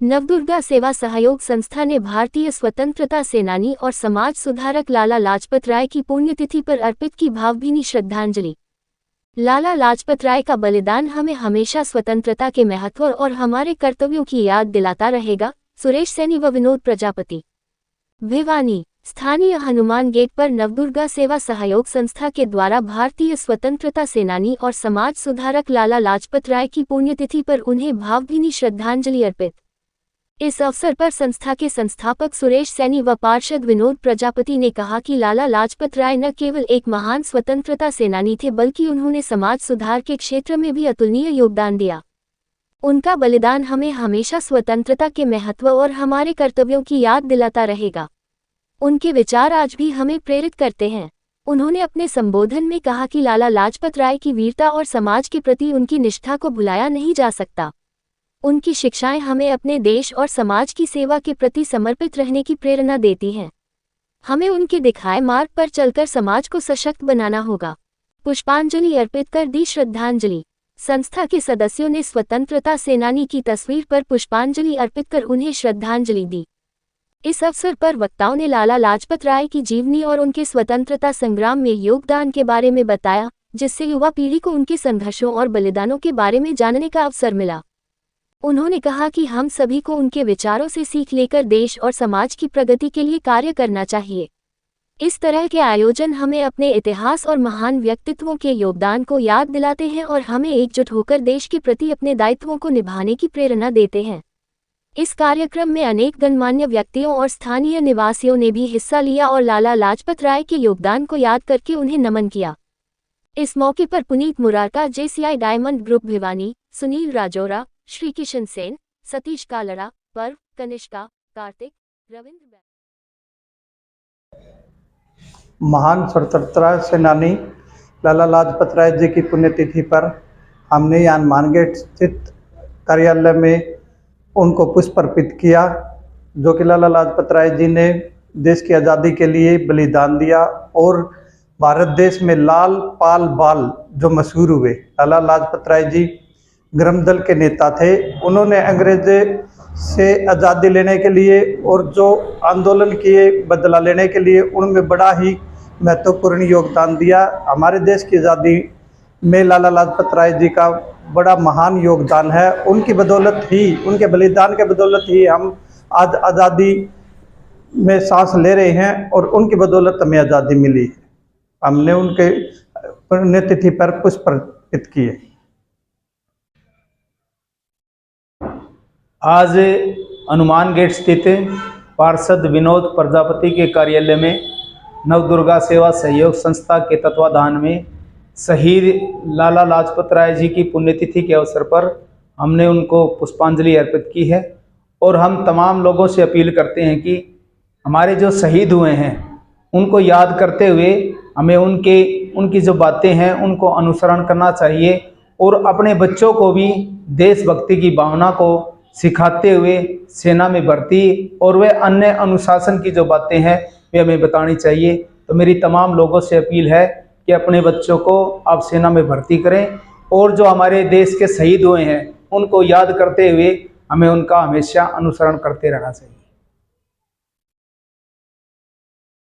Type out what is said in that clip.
नवदुर्गा सेवा सहयोग संस्था ने भारतीय स्वतंत्रता सेनानी और समाज सुधारक लाला लाजपत राय की पुण्यतिथि पर अर्पित की भावभीनी श्रद्धांजलि। लाला लाजपत राय का बलिदान हमें हमेशा स्वतंत्रता के महत्व और हमारे कर्तव्यों की याद दिलाता रहेगा। सुरेश सैनी व विनोद प्रजापति। भिवानी। स्थानीय हनुमान गेट पर नवदुर्गा सेवा सहयोग संस्था के द्वारा भारतीय स्वतंत्रता सेनानी और समाज सुधारक लाला लाजपत राय की पुण्यतिथि पर उन्हें भावभीनी श्रद्धांजलि अर्पित। इस अवसर पर संस्था के संस्थापक सुरेश सैनी व पार्षद विनोद प्रजापति ने कहा कि लाला लाजपत राय न केवल एक महान स्वतंत्रता सेनानी थे बल्कि उन्होंने समाज सुधार के क्षेत्र में भी अतुलनीय योगदान दिया। उनका बलिदान हमें हमेशा स्वतंत्रता के महत्व और हमारे कर्तव्यों की याद दिलाता रहेगा। उनके विचार आज भी हमें प्रेरित करते हैं। उन्होंने अपने संबोधन में कहा कि लाला लाजपत राय की वीरता और समाज के प्रति उनकी निष्ठा को भुलाया नहीं जा सकता। उनकी शिक्षाएं हमें अपने देश और समाज की सेवा के प्रति समर्पित रहने की प्रेरणा देती हैं। हमें उनके दिखाए मार्ग पर चलकर समाज को सशक्त बनाना होगा। पुष्पांजलि अर्पित कर दी श्रद्धांजलि। संस्था के सदस्यों ने स्वतंत्रता सेनानी की तस्वीर पर पुष्पांजलि अर्पित कर उन्हें श्रद्धांजलि दी। इस अवसर पर वक्ताओं ने लाला लाजपत राय की जीवनी और उनके स्वतंत्रता संग्राम में योगदान के बारे में बताया, जिससे युवा पीढ़ी को उनके संघर्षों और बलिदानों के बारे में जानने का अवसर मिला। उन्होंने कहा कि हम सभी को उनके विचारों से सीख लेकर देश और समाज की प्रगति के लिए कार्य करना चाहिए। इस तरह के आयोजन हमें अपने इतिहास और महान व्यक्तित्वों के योगदान को याद दिलाते हैं और हमें एकजुट होकर देश के प्रति अपने दायित्वों को निभाने की प्रेरणा देते हैं। इस कार्यक्रम में अनेक गणमान्य व्यक्तियों और स्थानीय निवासियों ने भी हिस्सा लिया और लाला लाजपत राय के योगदान को याद करके उन्हें नमन किया। इस मौके पर Puneet Murarka, JCI diamond group Bhiwani, Sunil Rajoura, Shri Kishan Sen, Satish Kalra, Parv, Kanishka, Kartik, Ravindra. महान स्वतंत्रता सेनानी लाला लाजपत राय जी की पुण्यतिथि पर हमने यहाँ हनुमान गेट स्थित कार्यालय में उनको पुष्प अर्पित किया, जो कि लाला लाजपत राय जी ने देश की आज़ादी के लिए बलिदान दिया और भारत देश में लाल पाल बाल जो मशहूर हुए। लाला लाजपत राय जी गरम दल के नेता थे। उन्होंने अंग्रेज़ों से आज़ादी लेने के लिए और जो आंदोलन किए बदला लेने के लिए उनमें बड़ा ही महत्वपूर्ण योगदान दिया। हमारे देश की आज़ादी में लाला लाजपत राय जी का बड़ा महान योगदान है। उनकी बदौलत ही, उनके बलिदान के बदौलत ही हम आज आज़ादी में सांस ले रहे हैं और उनकी बदौलत हमें आज़ादी मिली। हमने उनके पुण्यतिथि पर पुष्प अर्पित किए। आज हनुमान गेट स्थित पार्षद विनोद प्रजापति के कार्यालय में नवदुर्गा सेवा सहयोग संस्था के तत्वाधान में शहीद लाला लाजपत राय जी की पुण्यतिथि के अवसर पर हमने उनको पुष्पांजलि अर्पित की है। और हम तमाम लोगों से अपील करते हैं कि हमारे जो शहीद हुए हैं उनको याद करते हुए हमें उनकी जो बातें हैं उनको अनुसरण करना चाहिए और अपने बच्चों को भी देशभक्ति की भावना को सिखाते हुए सेना में भर्ती और वे अन्य अनुशासन की जो बातें हैं वे हमें बतानी चाहिए। तो मेरी तमाम लोगों से अपील है कि अपने बच्चों को आप सेना में भर्ती करें और जो हमारे देश के शहीद हुए हैं उनको याद करते हुए हमें उनका हमेशा अनुसरण करते रहना चाहिए।